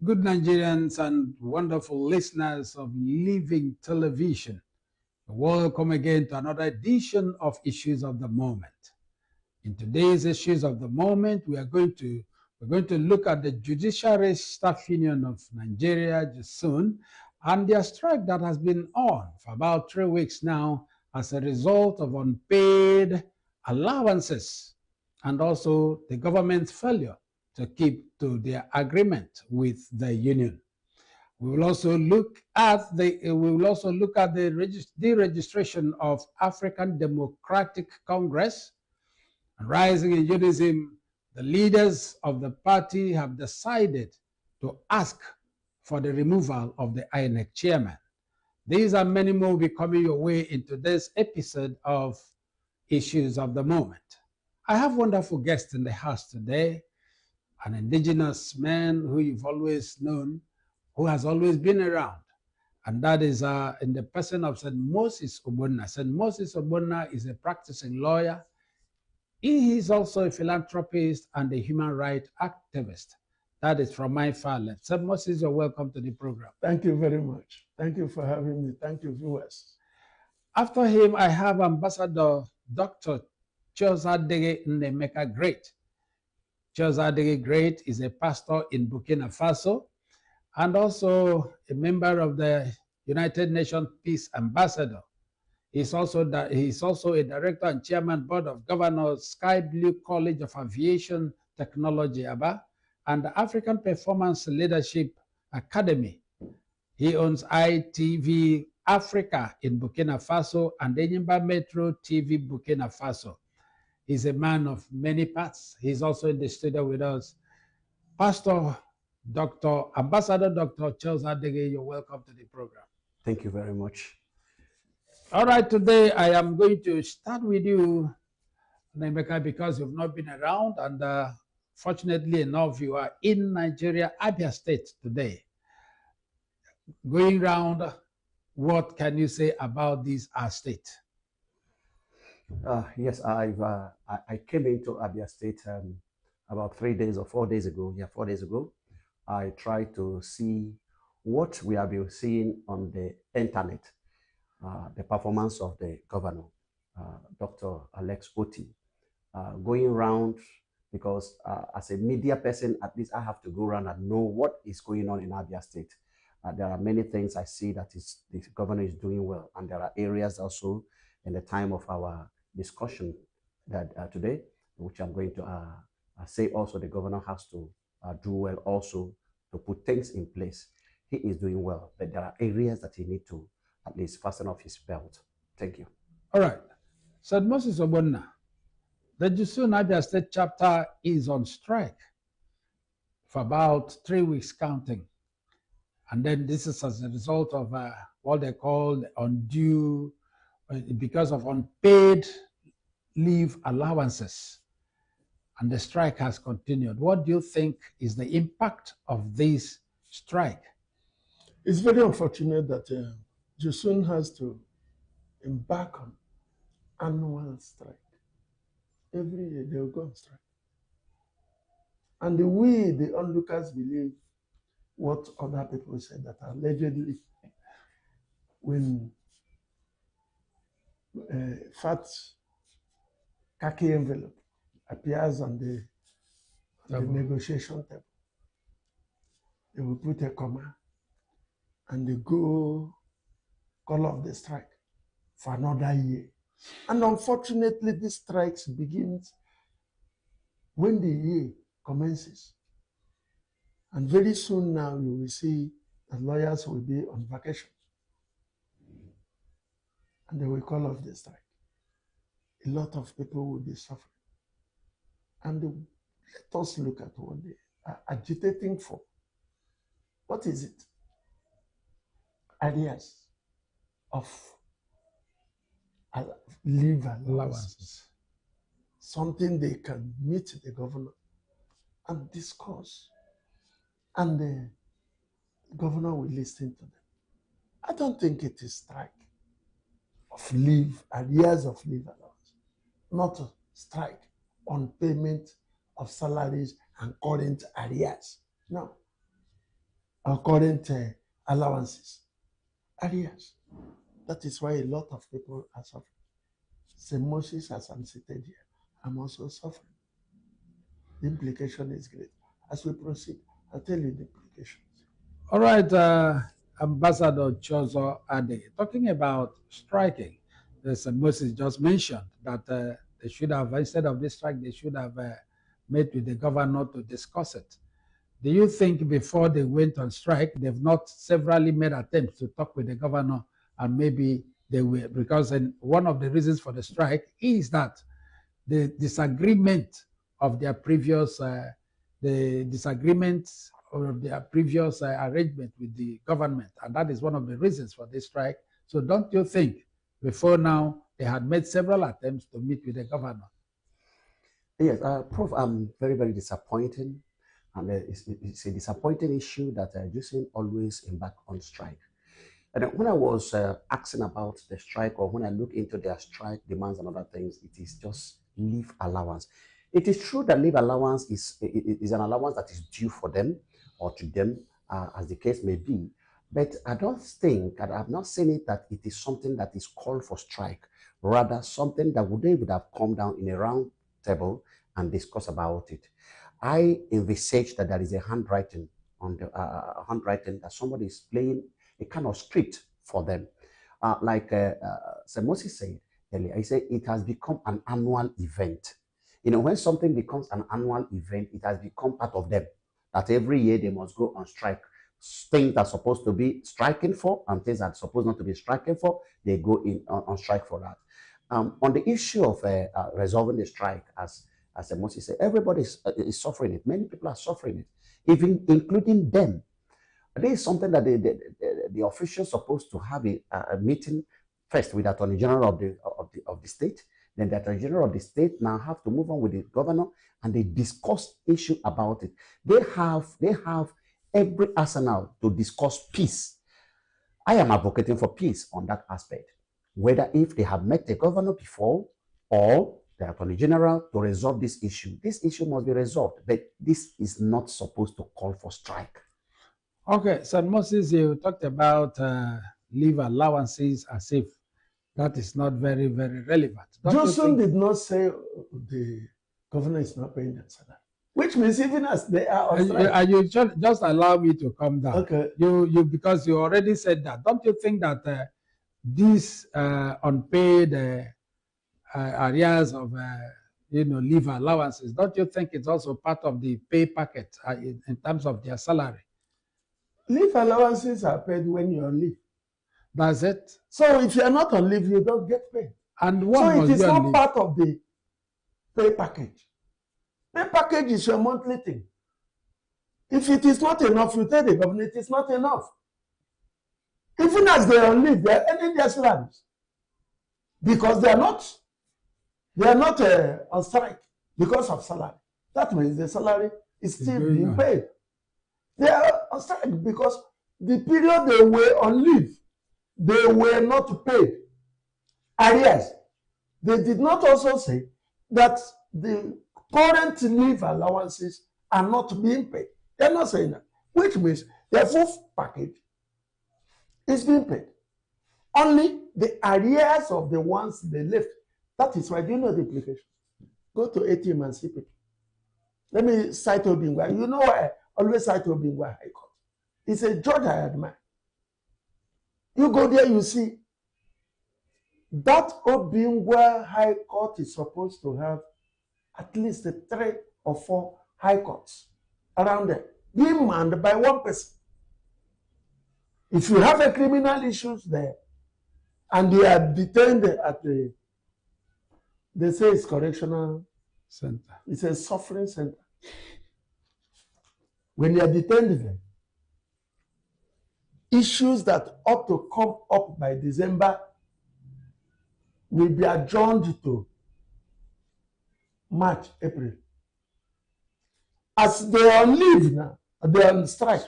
Good Nigerians and wonderful listeners of Living Television, welcome again to another edition of Issues of the Moment. In today's Issues of the Moment, we're going to look at the Judiciary Staff Union of Nigeria, JSUN, and their strike that has been on for about 3 weeks now as a result of unpaid allowances and also the government's failure to keep to their agreement with the union. We will also look at the deregistration of African Democratic Congress. Rising in unionism, the leaders of the party have decided to ask for the removal of the INEC chairman. These and many more will be coming your way in today's episode of Issues of the Moment. I have wonderful guests in the house today, an indigenous man who you've always known, who has always been around, and that is in the person of St. Moses Ogbonna. St. Moses Ogbonna is a practicing lawyer. He is also a philanthropist and a human rights activist. That is from my far left. St. Moses, you're welcome to the program. Thank you very much. Thank you for having me. Thank you, viewers. After him, I have Ambassador Dr. Chiozadege Nnemeka Great. Chiozadege Great is a pastor in Burkina Faso and also a member of the United Nations Peace Ambassador. He's also a director and chairman board of governors Sky Blue College of Aviation Technology, ABA, and the African Performance Leadership Academy. He owns ITV Africa in Burkina Faso and Enyimba Metro TV Burkina Faso. He's a man of many parts. He's also in the studio with us. Pastor Ambassador Dr. Chiozadege, you're welcome to the program. Thank you very much. All right, today I am going to start with you, Nnemeka, because you've not been around, and fortunately enough, you are in Nigeria, Abia State today. Going round, what can you say about this state? Yes, I came into Abia State about 3 days or 4 days ago. Yeah, 4 days ago. I tried to see what we have been seeing on the internet. The performance of the governor, Dr. Alex Oti, going around, because as a media person, at least I have to go around and know what is going on in Abia State. There are many things I see that the governor is doing well, and there are areas also in the time of our discussion that today, which I'm going to say also the governor has to do well also to put things in place. He is doing well, but there are areas that he needs to at least fasten off his belt. Thank you. All right. St. Moses Ogbonna, the JSUN Abia State chapter is on strike for about 3 weeks counting. And then this is as a result of what they call undue, because of unpaid leave allowances. And the strike has continued. What do you think is the impact of this strike? It's very unfortunate that JSUN has to embark on annual strike. Every year they'll go on strike. And the way the onlookers believe what other people said, that allegedly when fat khaki envelope appears on the negotiation table, they will put a comma and they go call off the strike for another year. And unfortunately, this strike begins when the year commences. And very soon now, you will see that lawyers will be on vacation. And they will call off the strike. A lot of people will be suffering. And let us look at what they are agitating for. What is it? Areas of leave allowances. Something they can meet the governor and discuss. And the governor will listen to them. I don't think it is strike of leave, arrears of leave allowance, not a strike on payment of salaries and current arrears. No. our current allowances, arrears. That is why a lot of people are suffering. St. Moses, as I'm seated here, I'm also suffering. The implication is great. As we proceed, I'll tell you the implications. All right, Ambassador Chozo Ade, talking about striking, Moses just mentioned that they should have, instead of this strike, they should have met with the governor to discuss it. Do you think before they went on strike, they've not severally made attempts to talk with the governor, and maybe they will, because one of the reasons for the strike is that the disagreement of their previous arrangement with the government, and that is one of the reasons for this strike. So don't you think before now they had made several attempts to meet with the governor? Yes, Prof, I'm very, very disappointed. And it's a disappointing issue that Justin always embark on strike. And when I was asking about the strike, or when I look into their strike demands and other things, it is just leave allowance. It is true that leave allowance is an allowance that is due for them or to them, as the case may be. But I don't think, and I've not seen it, that it is something that is called for strike. Rather, something that they would have come down in a round table and discuss about it. I envisage that there is a handwriting on the handwriting that somebody is playing a kind of script for them. Like Sir Moses said earlier, he said it has become an annual event. You know, when something becomes an annual event, it has become part of them. That every year they must go on strike. Things that are supposed to be striking for and things that are supposed not to be striking for, they go in on strike for that. On the issue of resolving the strike, as Moses said, everybody is suffering it. Many people are suffering it, even including them. There is something that the officials supposed to have a meeting first with the Attorney General of the state. Then the Attorney General of the state now have to move on with the governor, and they discuss issue about it. They have every arsenal to discuss peace. I am advocating for peace on that aspect. Whether if they have met the governor before or the Attorney General to resolve this issue must be resolved. But this is not supposed to call for strike. Okay, Sir Moses, you talked about leave allowances as if that is not very, very relevant. Johnson did not say the governor is not paying their salary, which means even as they are on strike. You just allow me to come down. Okay. You because you already said that. Don't you think that these unpaid areas of leave allowances, don't you think it's also part of the pay packet in terms of their salary? Leave allowances are paid when you're on leave. That's it. So if you're not on leave, you don't get paid. And so it is not part of the pay package. Pay package is your monthly thing. If it is not enough, you tell the government it is not enough. Even as they are on leave, they are earning their salaries. Because they are not on strike because of salary. That means the salary is still being paid. They are on strike because the period they were on leave, they were not paid. Arrears. They did not also say that the current leave allowances are not being paid. They're not saying that, which means their full package is being paid. Only the arrears of the ones they left. That is why, do you know the implication? Go to ATM and see people. Let me cite Obingwa. You know why I always cite Obingwa High Court? It's a judge I admire. You go there, you see that Obingwa High Court is supposed to have at least 3 or 4 high courts around there, being manned by one person. If you have a criminal issues there, and they are detained at they say it's correctional center. It's a suffering center. When you are detained there, issues that ought to come up by December will be adjourned to March, April. As they are on leave now, they are on strike.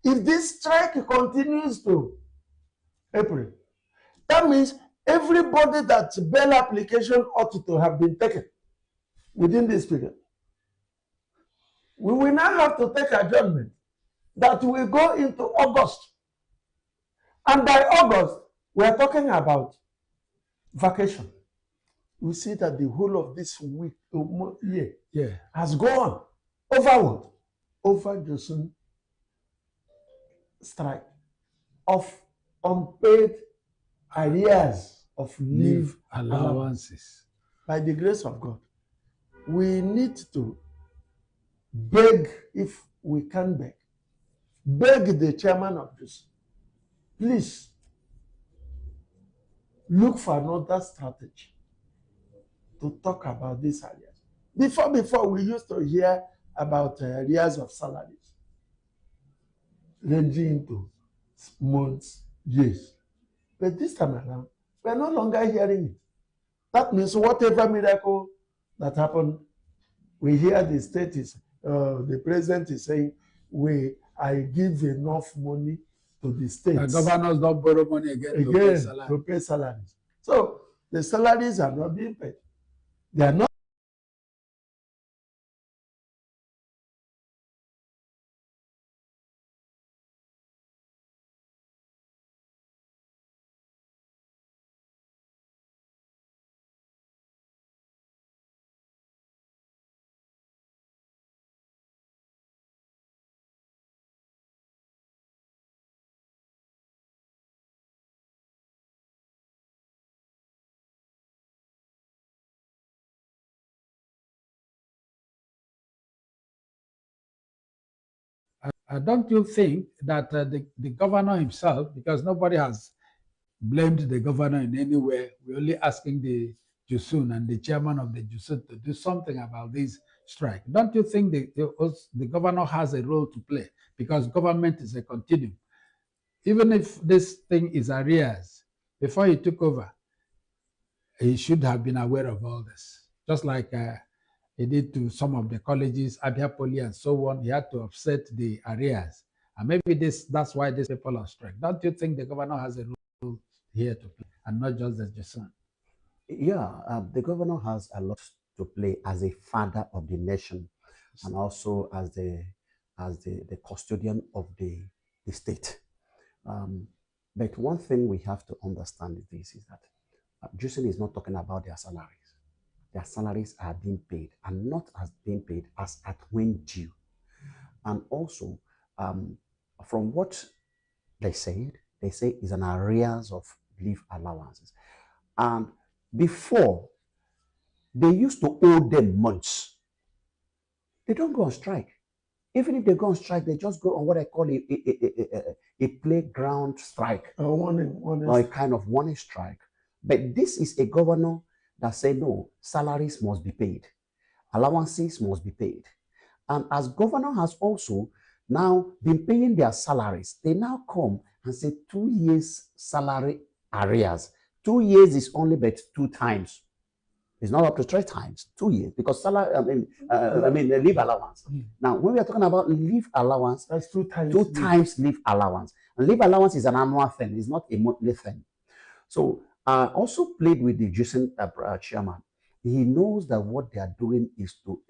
If this strike continues to April, that means everybody that's bail application ought to have been taken within this period. We will now have to take adjournment that will go into August. And by August, we are talking about vacation. We see that the whole of this week, year, has gone over what? Over Johnson strike of unpaid arrears of leave allowances. By the grace of God, we need to beg, if we can beg the chairman of this, please look for another strategy to talk about these areas. Before we used to hear about areas of salaries ranging into months, years. But this time around, we are no longer hearing it. That means whatever miracle that happened, we hear the state is, the president is saying, I give enough money to the states. The governors don't borrow money again to pay salaries. So the salaries are not being paid. They are not. Don't you think that the governor himself, because nobody has blamed the governor in any way, we're only asking the Jusun and the chairman of the Jusun to do something about this strike. Don't you think the governor has a role to play? Because government is a continuum. Even if this thing is arrears, before he took over, he should have been aware of all this. Just like he did to some of the colleges, Abia Poly and so on. He had to offset the arrears. And maybe that's why these people are strike. Don't you think the governor has a role here to play and not just the Jason? Yeah, the governor has a lot to play as a father of the nation and also as the custodian of the state. But one thing we have to understand is that Jason is not talking about their salaries. Their salaries are being paid and not as being paid as at when due. And also, from what they say is an arrears of leave allowances. And before, they used to owe them months. They don't go on strike. Even if they go on strike, they just go on what I call a playground strike. Warning. Or a kind of warning strike. But this is a governor that said, no, salaries must be paid. Allowances must be paid. And as governor has also now been paying their salaries, they now come and say 2 years salary arrears. 2 years is only but 2 times. It's not up to 3 times, 2 years, because salary, leave allowance. Now, when we are talking about leave allowance, that's 2 times. 2 times leave allowance. And leave allowance is an annual thing, it's not a monthly thing. So I also played with the Jason chairman. He knows that what they are doing is to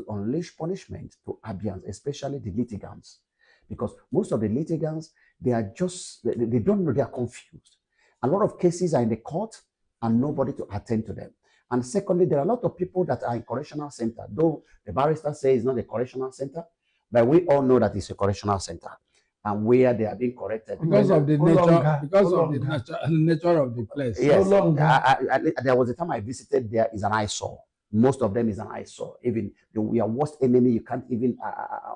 unleash punishment to Abians, especially the litigants, because most of the litigants, they are just, they don't know, they are confused. A lot of cases are in the court and nobody to attend to them. And secondly, there are a lot of people that are in correctional center, though the barrister says it's not a correctional center, but we all know that it's a correctional center and where they are being corrected. Because of the nature of the place. Yes, there was a time I visited, there is an eyesore. Most of them is an eyesore. Even your worst enemy, you can't even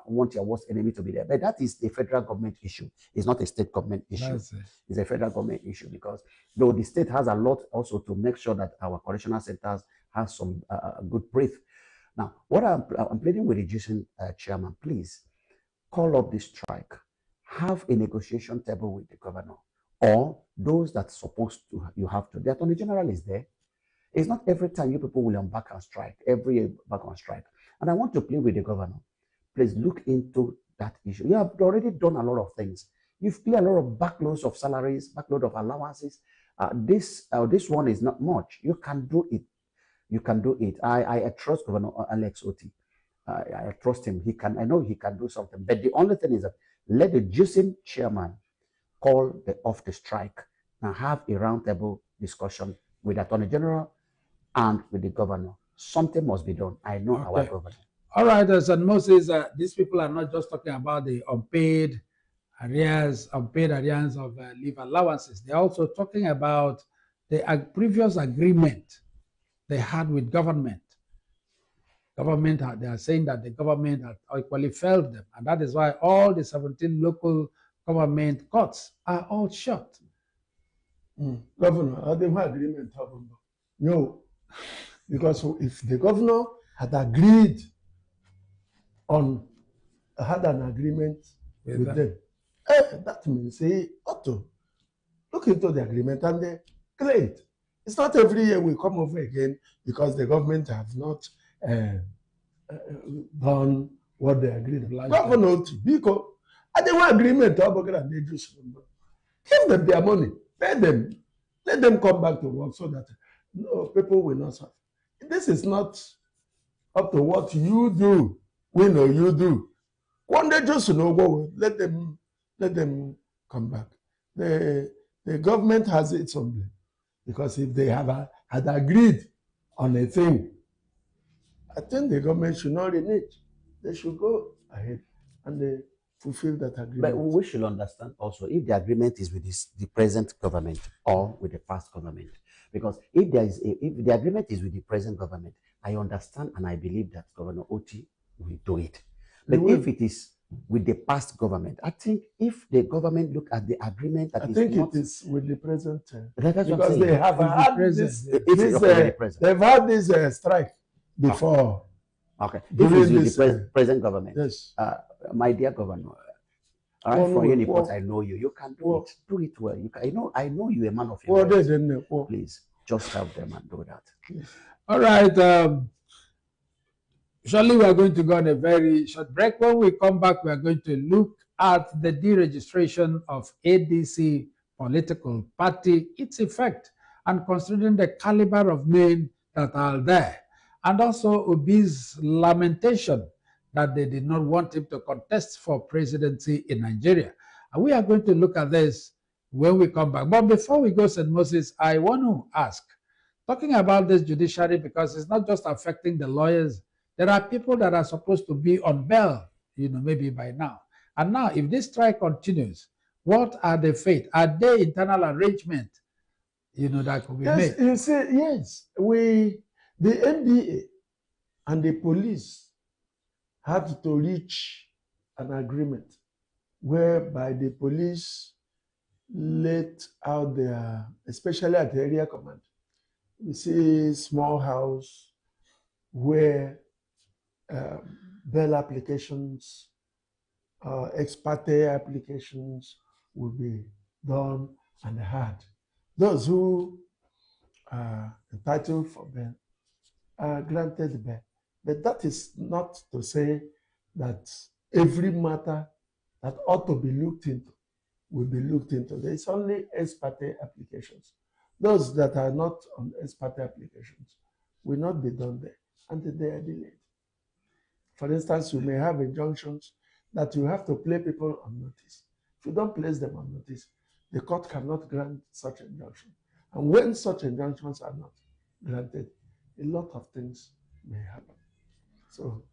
want your worst enemy to be there. But that is the federal government issue. It's not a state government issue. It's a federal government issue, because though the state has a lot also to make sure that our correctional centers have some good breath. Now, what I'm pleading with the Jason chairman, please call up this strike. Have a negotiation table with the governor or those that supposed to, you have to. The Attorney General is there. It's not every time you people will embark on strike, every year back on strike. And I want to plead with the governor. Please look into that issue. You have already done a lot of things. You've cleared a lot of backloads of salaries, backload of allowances. This one is not much. You can do it. You can do it. I trust Governor Alex Oti. I trust him. He can. I know he can do something. But the only thing is that let the juicing chairman call off the strike and have a roundtable discussion with the Attorney General and with the governor. Something must be done. I know our governor. All right, St. Moses, these people are not just talking about the unpaid arrears of leave allowances. They're also talking about the previous agreement they had with government. They are saying that the government had equally failed them. And that is why all the 17 local government courts are all shut. Governor, I didn't have agreement. No, because if the governor had agreed had an agreement with them, that means he ought to look into the agreement and they clear it. It's not every year we come over again because the government have not done what they agreed. Governor, because I didn't have agreement. Give them their money, pay them, let them come back to work so that people will not suffer. This is not up to what you do. We know you do. One day just let them come back. The government has its own blame. Because if they had agreed on a thing, I think the government should not renege. They should go ahead and they fulfill that agreement. But we should understand also if the agreement is with the present government or with the past government. Because if the agreement is with the present government, I understand and I believe that Governor Oti will do it. But if it is with the past government, I think if the government look at the agreement that it is with the present, because they have had they've had this strike before. Okay, if it's with the present government, yes, my dear governor, for any report, I know you. You can do it. Do it well. You can, I know you're a man of your word. Please just help them and do that. All right. Surely we are going to go on a very short break. When we come back, we are going to look at the deregistration of ADC political party, its effect, and considering the caliber of men that are there, and also Obi's lamentation that they did not want him to contest for presidency in Nigeria. And we are going to look at this when we come back. But before we go, St. Moses, I want to ask, talking about this judiciary, because it's not just affecting the lawyers. There are people that are supposed to be on bail, maybe by now. And now, if this strike continues, what are the fate? Are there internal arrangements, that could be made? You see, yes. The NBA and the police had to reach an agreement whereby the police let out their, especially at the area command, you see small house where bail applications, ex parte applications will be done and had. Those who are entitled for bail are granted bail. But that is not to say that every matter that ought to be looked into will be looked into. There is only ex parte applications. Those that are not on ex parte applications will not be done there until they are delayed. For instance, you may have injunctions that you have to place people on notice. If you don't place them on notice, the court cannot grant such injunction. And when such injunctions are not granted, a lot of things may happen. So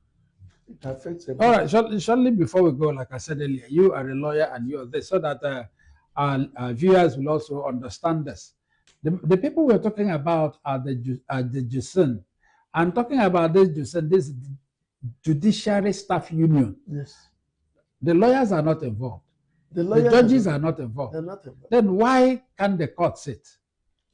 it affects everyone. All right, shortly before we go, like I said earlier, you are a lawyer and you are this, so that our viewers will also understand this. The people we're talking about are the JUSIN. I'm talking about this JUSIN, this Judiciary Staff Union. Yes. The lawyers are not involved. The judges are not involved. They're not involved. Then why can't the court sit?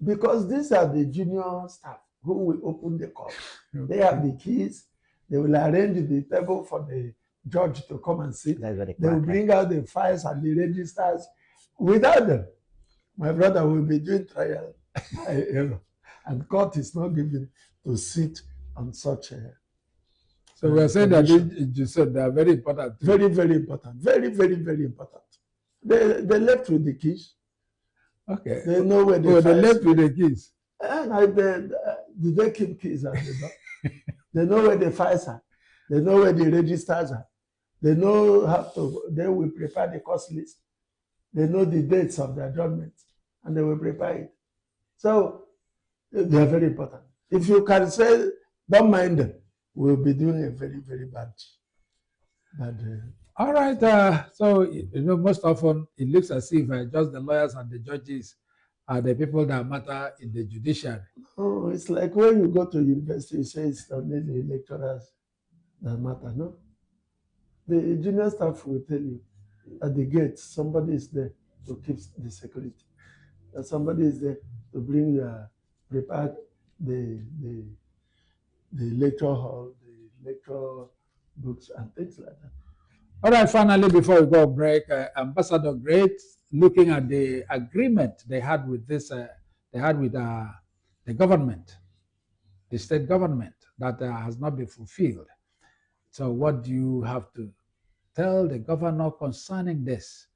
Because these are the junior staff who will open the court. Okay. They have the keys. They will arrange the table for the judge to come and sit. They will bring out the files and the registers. Without them, my brother will be doing trial by error. And court is not given to sit on such a. So we are saying that you said they are very important. Very, very important. Very, very, very important. They left with the keys. Okay. They know where they left with the keys. And did they keep keys at the door? They know where the files are. They know where the registers are. They know how to, they will prepare the cost list. They know the dates of the adjournment, and they will prepare it. So they are very important. If you can say, don't mind them, we'll be doing a very, very bad. All right. So, most often it looks as if just the lawyers and the judges are the people that matter in the judiciary. Oh, it's like when you go to university, you say it's only the lecturers that matter, no? The junior staff will tell you at the gate, somebody is there to keep the security. And somebody is there to bring prepare the lecture hall, the lecture books and things like that. All right, finally, before we go break, Ambassador Great, looking at the agreement they had with the government, the state government, that has not been fulfilled. So what do you have to tell the governor concerning this?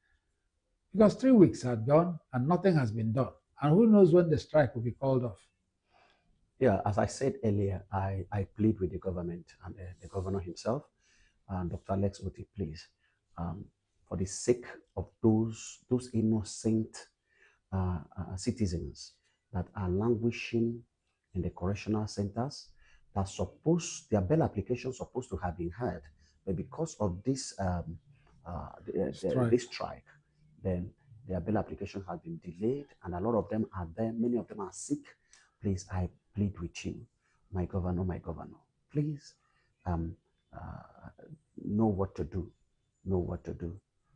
Because 3 weeks had gone and nothing has been done. And who knows when the strike will be called off? Yeah, as I said earlier, I plead with the government and the governor himself, Dr. Lex Oti, please, for the sake of those innocent citizens that are languishing in the correctional centers, that their bail application supposed to have been heard, but because of this this strike, then their bail application has been delayed, and a lot of them are there. Many of them are sick. Please, I plead with you, my governor, please know what to do.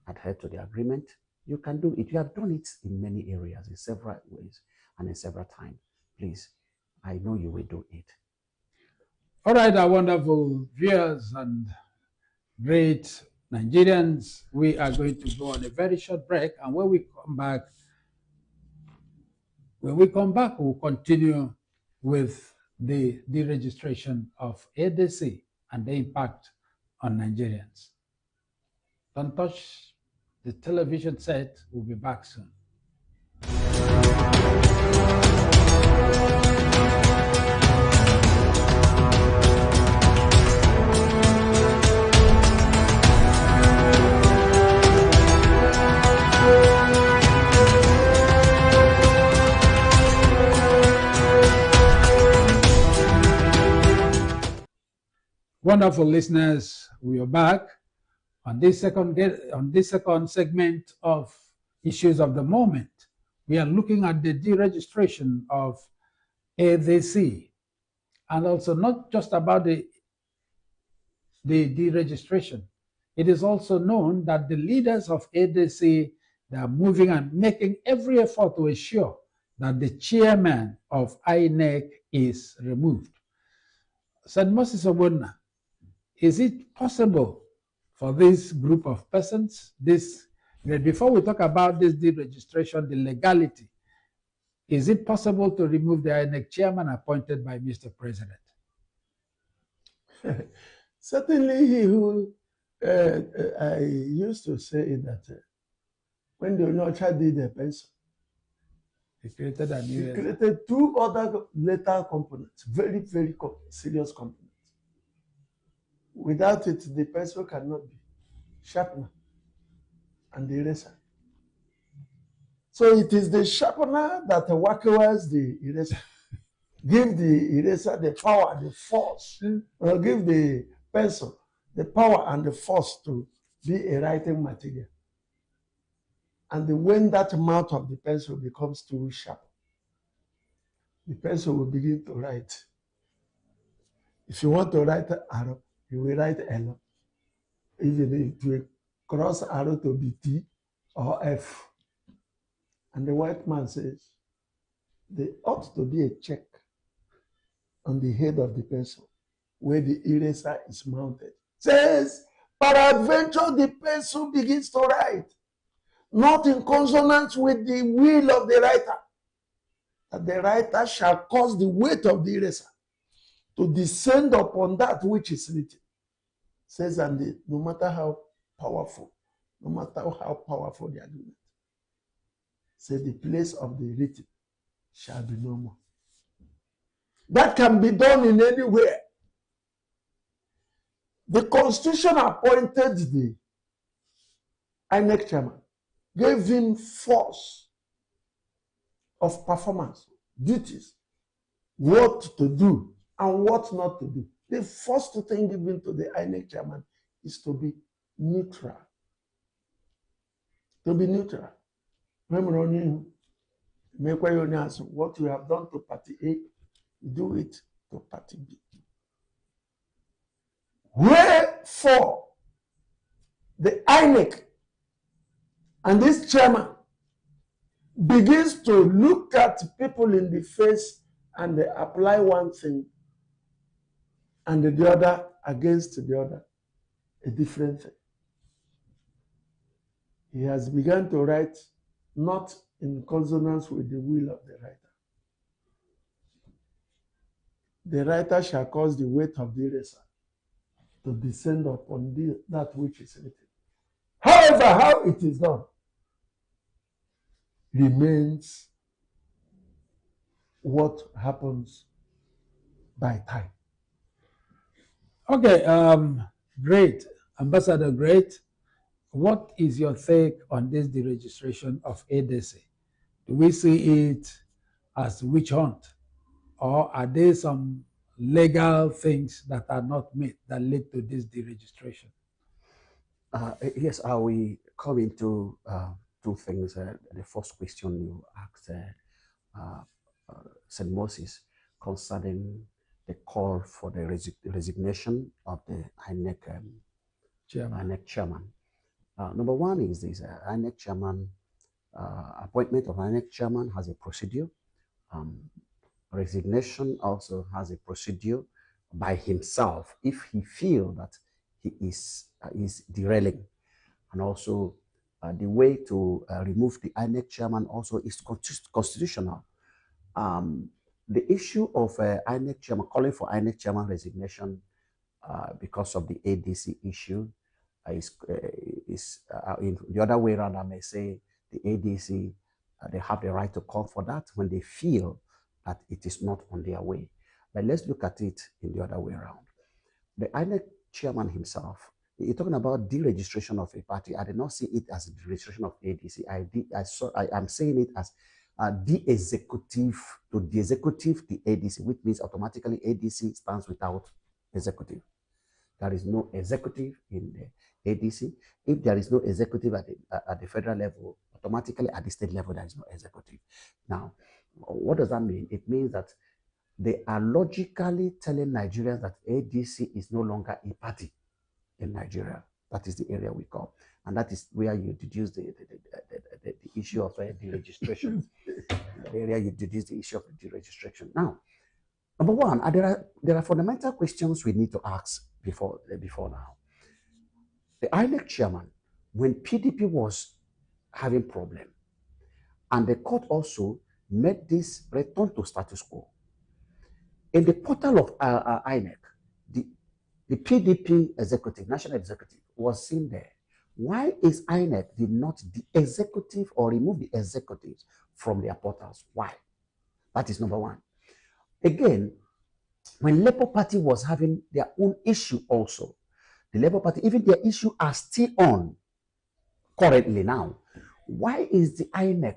Adhere to the agreement. You can do it. You have done it in many areas, in several ways, and in several times. Please, I know you will do it. All right, our wonderful viewers and great Nigerians, we are going to go on a very short break, and when we come back, we'll continue with the deregistration of ADC and the impact on Nigerians. Don't touch the television set. We'll be back soon. Wonderful listeners, we are back on this second segment of Issues of the Moment. We are looking at the deregistration of ADC, and also not just about the deregistration. It is also known that the leaders of ADC, they are moving and making every effort to ensure that the chairman of INEC is removed. St. Moses Obunna, is it possible for this group of persons, before we talk about this deregistration, the legality, is it possible to remove the INEC chairman appointed by Mr. President? Certainly, he who I used to say that when the Onocha did the pencil, He created two other later components, very, very serious components. Without it, the pencil cannot be sharpener and the eraser. So it is the sharpener that works the eraser. Give the eraser the power, the force. Give the pencil the power and the force to be a writing material. And when that mouth of the pencil becomes too sharp, the pencil will begin to write. If you want to write arrow, you will write L. Even if you cross arrow to be T or F. And the white man says, there ought to be a check on the head of the pencil where the eraser is mounted. Says, peradventure the pencil begins to write, not in consonance with the will of the writer, that the writer shall cause the weight of the eraser to descend upon that which is written. Says, and no matter how powerful the argument, says the place of the written shall be no more. That can be done in anywhere. The Constitution appointed the INEC chairman, gave him force of performance, duties, what to do and what not to do. The first thing given to the INEC chairman is to be neutral. To be neutral. What you have done to party A, do it to party B. Wherefore, the INEC and this chairman begins to look at people in the face and they apply one thing and the other against the other, a different thing. He has begun to write not in consonance with the will of the writer. The writer shall cause the weight of the eraser to descend upon that which is written. However, how it is done remains what happens by time. Okay, great. Ambassador, great. What is your take on this deregistration of ADC? Do we see it as witch hunt, or are there some legal things that are not met that lead to this deregistration? Yes, I will come into two things. The first question you asked St. Moses concerning the call for the resignation of the INEC chairman. Number one is this INEC chairman, appointment of INEC chairman has a procedure. Resignation also has a procedure by himself if he feels that he is derailing. And also the way to remove the INEC chairman also is constitutional. The issue of INEC chairman, calling for INEC chairman resignation because of the ADC issue is in the other way around. I may say the ADC, they have the right to call for that when they feel that it is not on their way. But let's look at it in the other way around. The INEC chairman himself, you're talking about deregistration of a party. I did not see it as a deregistration of ADC. I'm saying it as the executive the ADC, which means automatically ADC stands without executive. There is no executive in the ADC. If there is no executive at the federal level, automatically at the state level, there is no executive. Now, what does that mean? It means that they are logically telling Nigerians that ADC is no longer a party in Nigeria. That is the area we call. And that is where you deduce the issue of deregistration. The area you deduce the issue of deregistration. Now, number one, there are fundamental questions we need to ask before now. The INEC chairman, when PDP was having problem, and the court also made this return to status quo. In the portal of INEC, the PDP executive, national executive, was seen there. Why is INEC did not de-executive or remove the executives from their portals? Why? That is number one. Again, when Labour Party was having their own issue also, the Labour Party, even their issue are still on currently now. Why is the INEC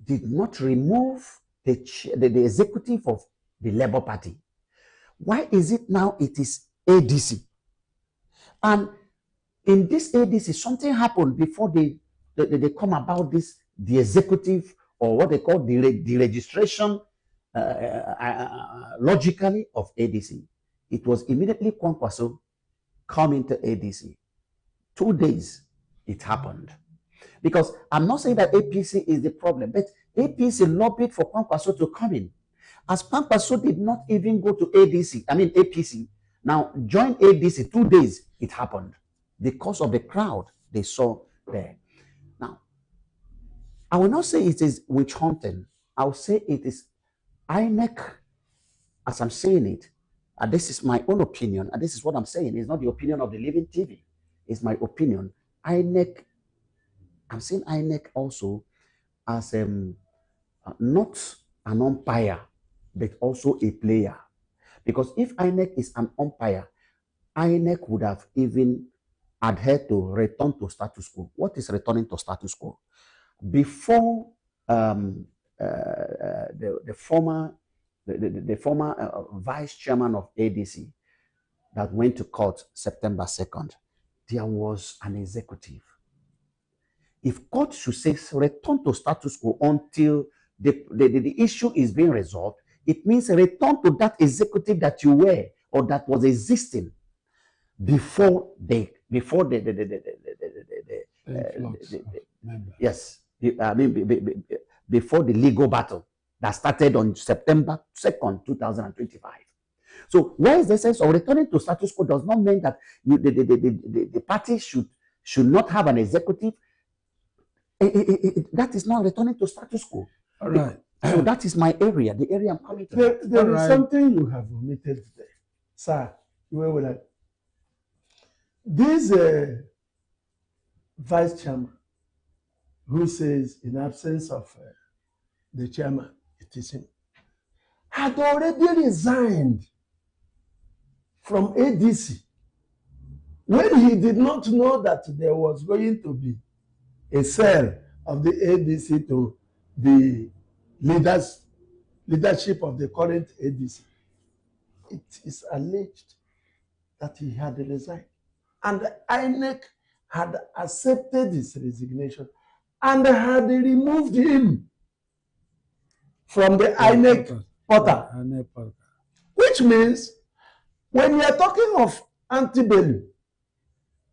did not remove the executive of the Labour Party? Why is it now it is ADC? And in this ADC, something happened before they come about this, the executive, or what they call the registration logically of ADC. It was immediately Kwankwaso come into ADC. 2 days it happened. Because I'm not saying that APC is the problem, but APC lobbied for Kwankwaso to come in. As Kwankwaso did not even go to APC, now join ADC, 2 days it happened because of the crowd they saw there. Now, I will not say it is witch hunting. I will say it is INEC, as I'm saying it, and this is my own opinion, and this is what I'm saying. It's not the opinion of the Living TV. It's my opinion. INEC, I'm saying INEC also as not an umpire, but also a player. Because if INEC is an umpire, INEC would have even adhered to return to status quo. What is returning to status quo? Before the former vice chairman of ADC that went to court September 2nd, there was an executive. If court should say return to status quo until the issue is being resolved, it means return to that executive that you were or that was existing before the before the legal battle that started on September 2nd, 2025. So why is the sense of returning to status quo does not mean that the party should not have an executive. That is not returning to status quo. All right. So that is my area, the area I'm coming to. There is something you have omitted there. Sir, you were like, this vice chairman who says in absence of the chairman, it is him, had already resigned from ADC when he did not know that there was going to be a cell of the ADC to the leadership of the current ADC. It is alleged that he had resigned. And INEC had accepted his resignation and had removed him from the INEC portal. Which means when you are talking of antebellum,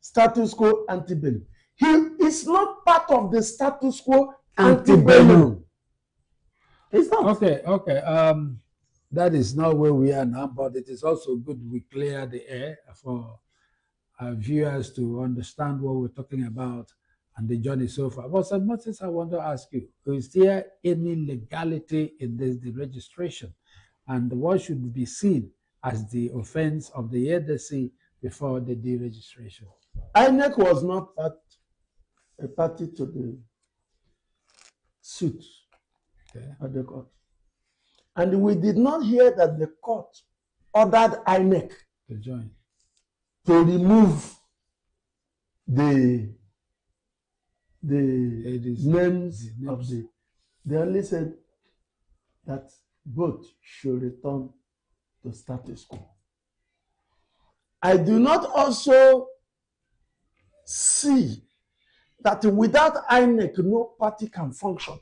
status quo antebellum, he is not part of the status quo antebellum. It's not. Okay. That is not where we are now, but it is also good we clear the air for our viewers to understand what we're talking about and the journey so far. But Sir Moses, I want to ask you, is there any legality in this, the registration? And what should be seen as the offense of the ADC before the deregistration? INEC was not a party to the suit at the court. And we did not hear that the court ordered INEC to join, to remove the names of the. They only said that both should return to status quo. I do not also see that without INEC, no party can function.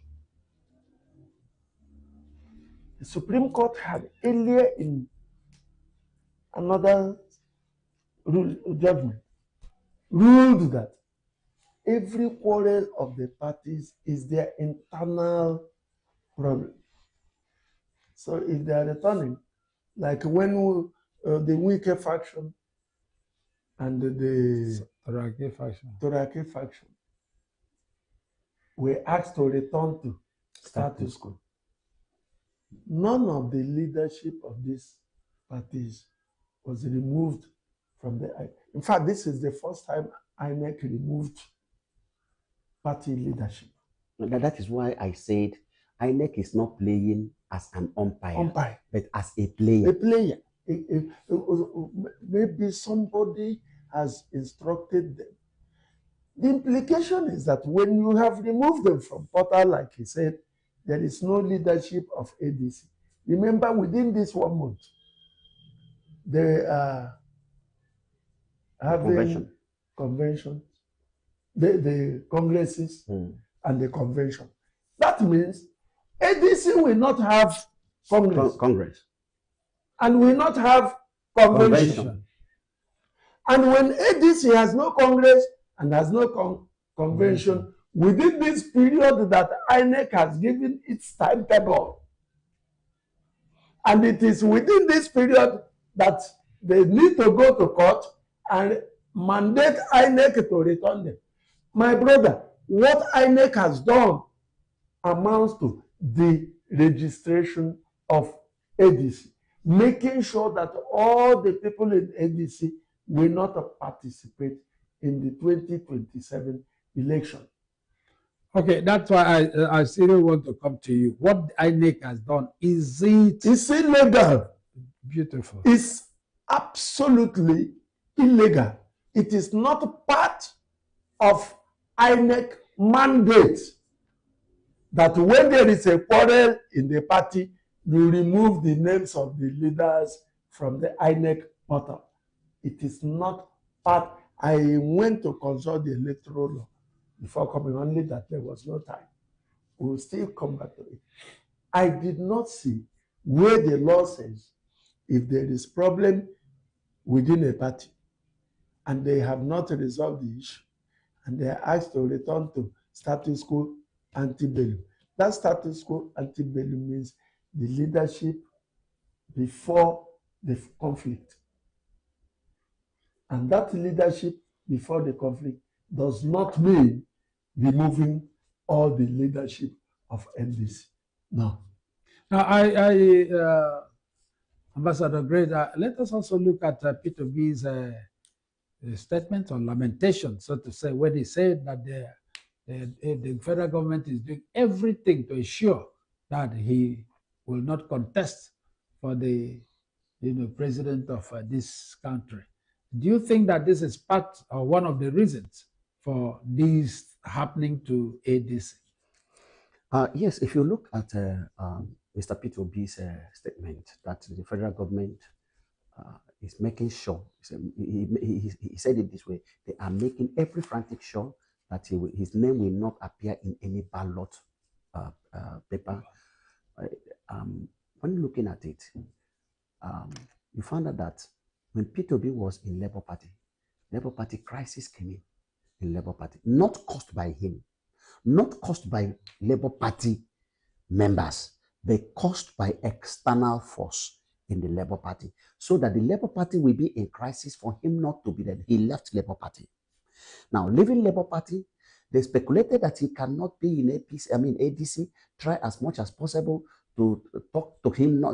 The Supreme Court had earlier in another judgment ruled that every quarrel of the parties is their internal problem. So if they are returning, like when the Wike faction and the Torake faction were asked to return to status quo, none of the leadership of these parties was removed from the INEC. In fact, this is the first time INEC removed party leadership. That is why I said INEC is not playing as an umpire, but as a player. A player. Maybe somebody has instructed them. The implication is that when you have removed them from portal, like he said, there is no leadership of ADC. Remember, within this 1 month, they are having conventions, the congresses and the convention. That means ADC will not have Congress. And will not have convention. And when ADC has no Congress and has no convention, within this period that INEC has given its timetable, and it is within this period that they need to go to court and mandate INEC to return them. My brother, what INEC has done amounts to the registration of ADC, making sure that all the people in ADC will not participate in the 2027 election. Okay, that's why I still want to come to you. What INEC has done, is it? It's illegal. Beautiful. It's absolutely illegal. It is not part of INEC mandate that when there is a quarrel in the party, you remove the names of the leaders from the INEC portal. It is not part. I went to consult the electoral law before coming, only that there was no time. We will still come back to it. I did not see where the law says if there is problem within a party and they have not resolved the issue and they are asked to return to status quo ante bellum. That status quo ante bellum means the leadership before the conflict. And that leadership before the conflict does not mean removing all the leadership of NDC. No. Now, Ambassador Great, let us also look at Peter B's statement on lamentation, so to say, when he said that the federal government is doing everything to ensure that he will not contest for the president of this country. Do you think that this is part or one of the reasons for this happening to ADC? Yes, if you look at Mr. Peter B's statement that the federal government is making sure, he said it this way, they are making every frantic sure that his name will not appear in any ballot paper. When looking at it, you found out that when Peter B was in Labour Party crisis came in Labour Party, not caused by him, not caused by Labour Party members, but caused by external force in the Labour Party, so that the Labour Party will be in crisis for him not to be there. He left Labour Party. Now, leaving Labour Party, they speculated that he cannot be in ADC, try as much as possible to talk him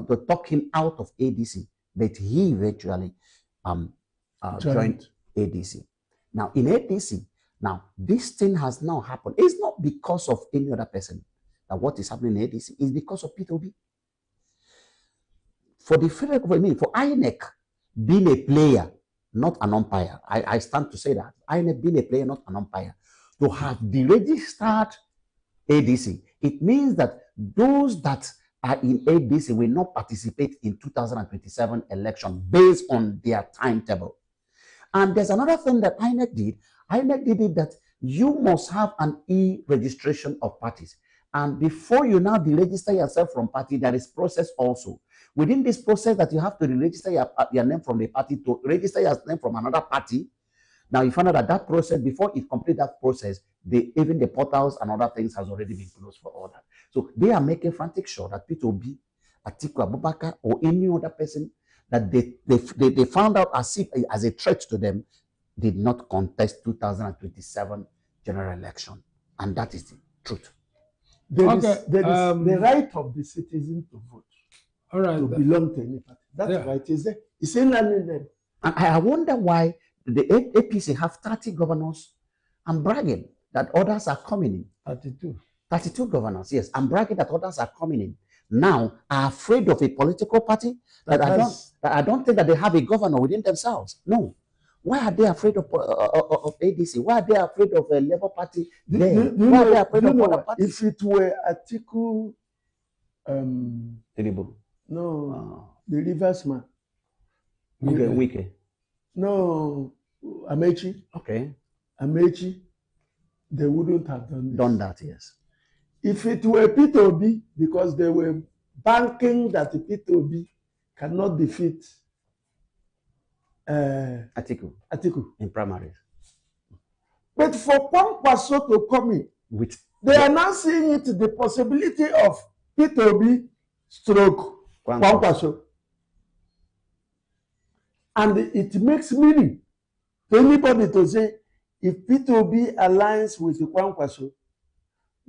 out of ADC, but he eventually joined ADC. Now, in ADC, this thing has now happened. It's not because of any other person that what is happening in ADC is because of Peter B. For the federal government, for INEC being a player, not an umpire, I stand to say that INEC being a player, not an umpire, to have deregistered ADC, it means that those that are in ADC will not participate in 2027 election based on their timetable. And there's another thing that INEC did. INEC did it that you must have an e-registration of parties. And before you now deregister yourself from party, there is process also. Within this process that you have to register your name from the party to register your name from another party. Now you find out that process, before it complete that process, even the portals and other things has already been closed for all that. So they are making frantic sure that Peter B, Atiku Abubakar, or any other person that they found out as a threat to them, did not contest 2027 general election. And that is the truth. There is the right of the citizen to vote. All right, to belong to any party. That right is there. It's in them. And I wonder why the APC have 30 governors and bragging that others are coming in. 32 governors, yes. I'm bragging that others are coming in. Now, are afraid of a political party that I don't think that they have a governor within themselves. No. Why are they afraid of ADC? Why are they afraid of a Labour Party? Why are they afraid of other parties? If it were Atiku, the reverse man. Wike. No, Amechi. Okay. Amechi, they wouldn't have done that, yes. If it were Peter Obi, because they were banking that Peter Obi cannot defeat Atiku in primaries. But for Kwankwaso to come in, they are now seeing it the possibility of Peter Obi stroke Kwankwaso. And it makes meaning to anybody to say, if Peter Obi aligns with Kwankwaso,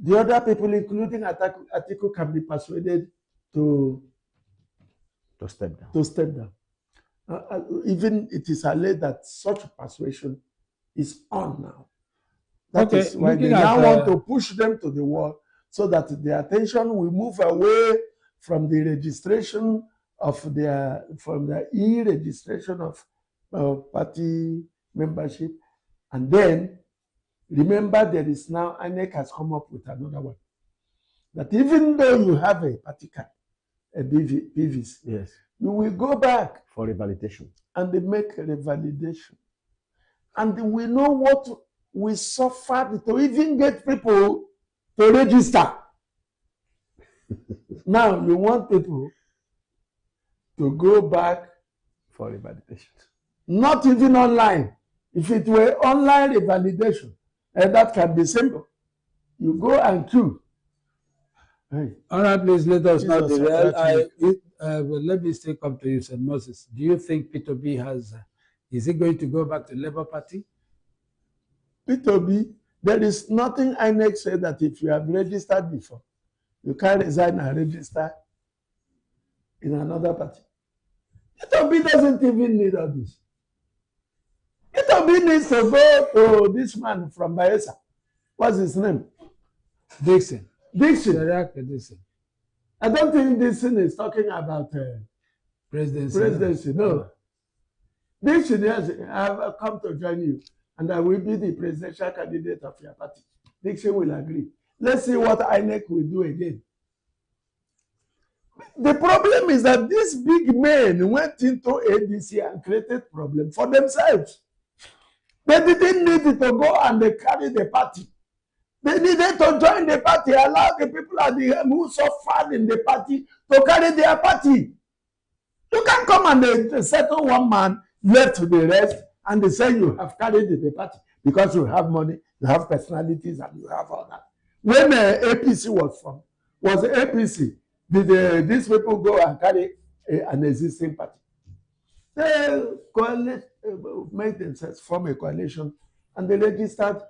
the other people, including Atiku, can be persuaded to step down. Even it is alleged that such persuasion is on now. That is why they now want to push them to the wall, so that the attention will move away from the registration of from the e-registration of party membership. And then, remember, there is now, INEC has come up with another one. That even though you have a party card, a PVC, Yes. you will go back For revalidation. and they make a revalidation. And we know what we suffered to even get people to register. Now you want people to go back For revalidation. not even online. If it were online revalidation, that can be simple. You go and queue. Hey. All right, please let us not Jesus, derail. Well, let me still come to you, St. Moses. Do you think Peter B has, is he going to go back to Labour Party? Peter B, there is nothing INEC said that if you have registered before, you can't resign and register in another party. Peter B doesn't even need all this. Peter B needs to go to this man from Bayelsa. What's his name? Dixon. Dixon. I don't think Dixon is talking about presidency. No. Dixon, yes, I have come to join you, and I will be the presidential candidate of your party. Dixon will agree. Let's see what INEC will do again. The problem is that these big men went into ADC and created problems for themselves. They didn't need to go and they carry the party. They needed to join the party, allow the people at the who suffered in the party to carry their party. You can't come and they settle one man, left to the rest, and they say you have carried the party because you have money, you have personalities, and you have all that. When APC was APC, did these people go and carry an existing party? They made themselves form a coalition, and they registered,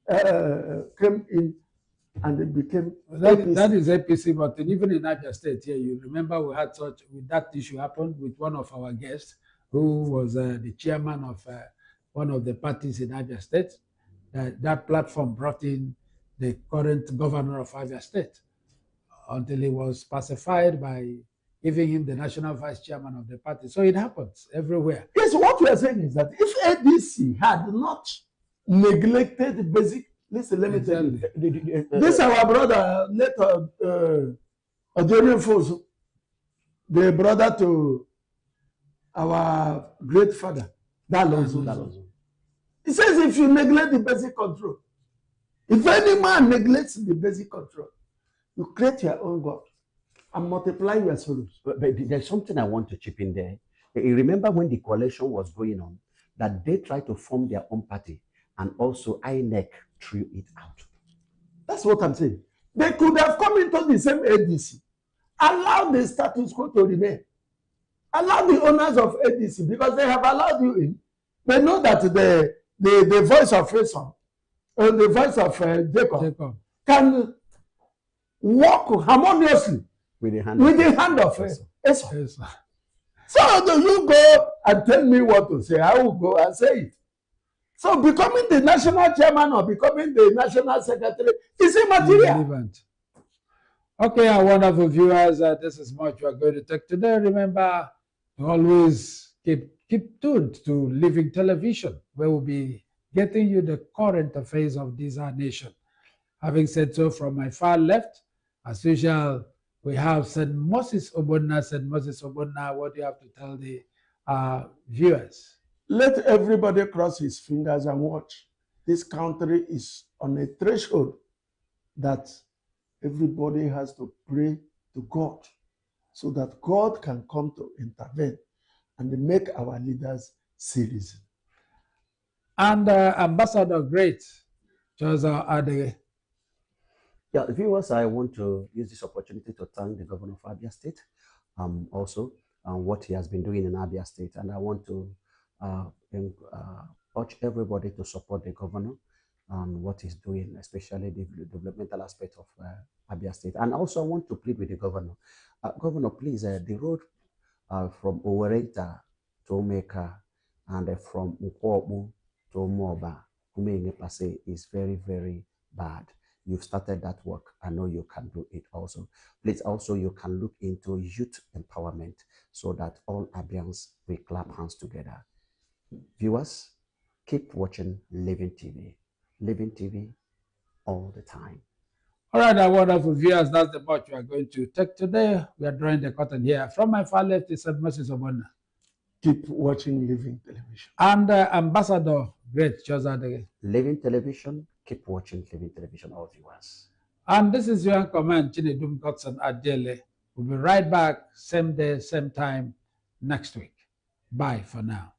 came in, and they became that is APC, but even in Niger State here, you remember we had that issue happened with one of our guests who was the chairman of one of the parties in Niger State. That platform brought in the current governor of Niger State until he was pacified by giving him the national vice chairman of the party. So it happens everywhere. Yes, what we are saying is that if ADC had not neglected basic, listen, let me tell you, this our brother, later, Odorian Fosu, the brother to our great father, Dalonzo. He says if you neglect the basic control, if any man neglects the basic control, you create your own God and multiply your sorrows. But there's something I want to chip in there. You remember when the coalition was going on, that they tried to form their own party, and also INEC threw it out. That's what I'm saying. They could have come into the same ADC, allow the status quo to remain, allow the owners of ADC, because they have allowed you in. They know that the voice of Faison, the voice of Jacob can work harmoniously with the hand of Esau. So do you go and tell me what to say? I will go and say it. So becoming the national chairman or becoming the national secretary is immaterial. Okay, our wonderful viewers, this is much we are going to take today. Remember to always keep tuned to Living Television, where we'll be getting you the current affairs of this our nation. Having said so, from my far left, as usual, we have St. Moses Obonna. St. Moses Obonna, what do you have to tell the viewers? Let everybody cross his fingers and watch. This country is on a threshold that everybody has to pray to God so that God can come to intervene and make our leaders serious. And Ambassador Great, Joseph Adege. Yeah, viewers, I want to use this opportunity to thank the governor of Abia State, also what he has been doing in Abia State. And I want to urge everybody to support the governor and what he's doing, especially the developmental aspect of Abia State. And also I want to plead with the governor. Governor, please, the road from Owerenta to Omeka and from Ukwobu to Moba, Umengepase is very, very bad. You've started that work. I know you can do it also. Please, also, you can look into youth empowerment so that all Abians will clap hands together. Viewers, keep watching Living TV. Living TV all the time. All right, our wonderful viewers, that's the much we are going to take today. We are drawing the curtain here. From my far left is St. Moses Obona. Keep watching Living Television. And Ambassador Great Chozadege. Living Television, keep watching Living Television, all viewers. And this is your command, Chinedum Godson Adele. We'll be right back, same day, same time, next week. Bye for now.